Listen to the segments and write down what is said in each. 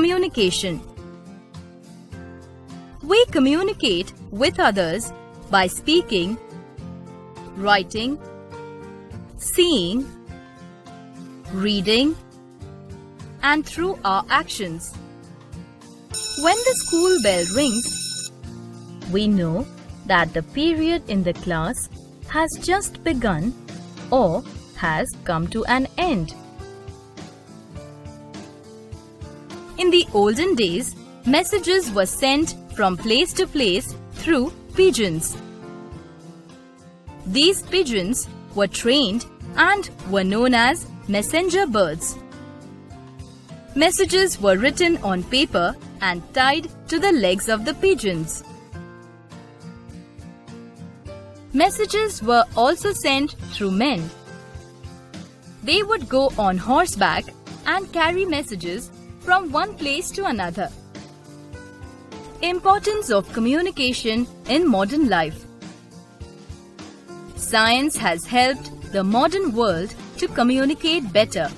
communication. We communicate with others by speaking, writing, seeing, reading, and through our actions. When the school bell rings, we know that the period in the class has just begun or has come to an end. In the olden days, messages were sent from place to place through pigeons. These pigeons were trained and were known as messenger birds. Messages were written on paper and tied to the legs of the pigeons. Messages were also sent through men. They would go on horseback and carry messages from one place to another. Importance of communication in modern life. Science has helped the modern world to communicate better.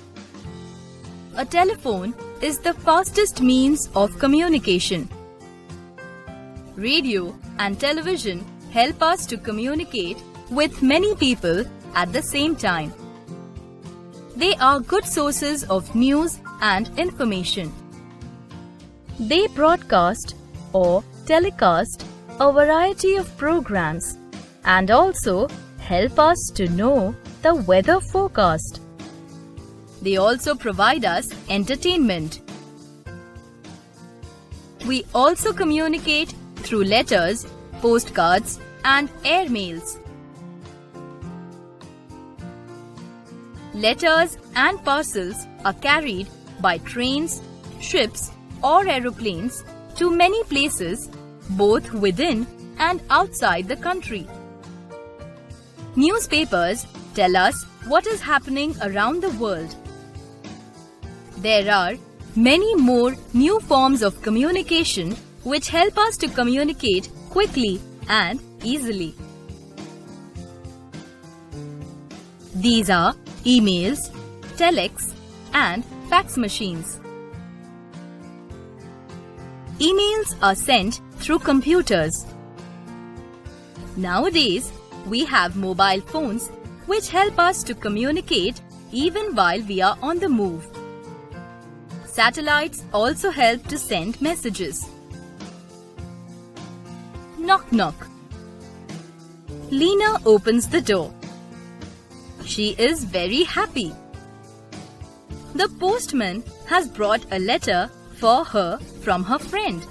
A telephone is the fastest means of communication. Radio and television help us to communicate with many people at the same time. They are good sources of news and information. They broadcast or telecast a variety of programs and also help us to know the weather forecast. They also provide us entertainment. We also communicate through letters, postcards, and airmails. Letters and parcels are carried by trains, ships, or aeroplanes to many places, both within and outside the country. Newspapers tell us what is happening around the world. There are many more new forms of communication which help us to communicate quickly and easily. These are emails, telex, and fax machines. Emails are sent through computers. Nowadays, we have mobile phones which help us to communicate even while we are on the move. Satellites also help to send messages. Knock knock. Lena opens the door. She is very happy. The postman has brought a letter for her from her friend.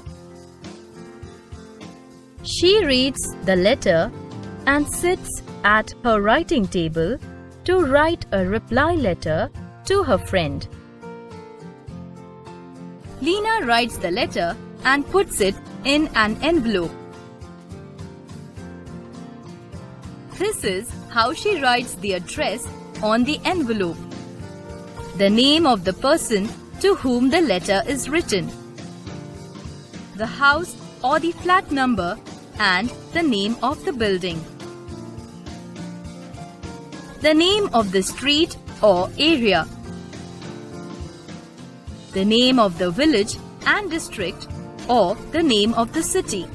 She reads the letter and sits at her writing table to write a reply letter to her friend. Lena writes the letter and puts it in an envelope. This is how she writes the address on the envelope. The name of the person to whom the letter is written, the house or the flat number, and the name of the building, the name of the street or area, the name of the village and district or the name of the city,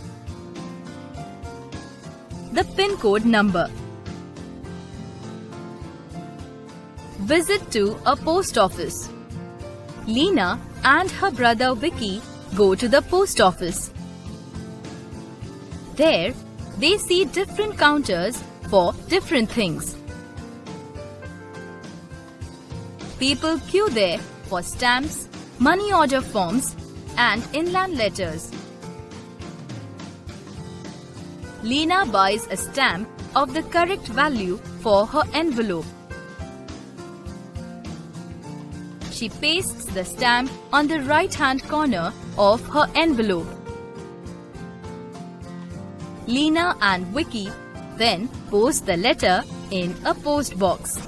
the PIN code number. Visit to a post office. Lena and her brother Vicky go to the post office. There, they see different counters for different things. People queue there for stamps, money order forms, and inland letters. Lena buys a stamp of the correct value for her envelope. She pastes the stamp on the right-hand corner of her envelope. Lena and Vicky then post the letter in a post box.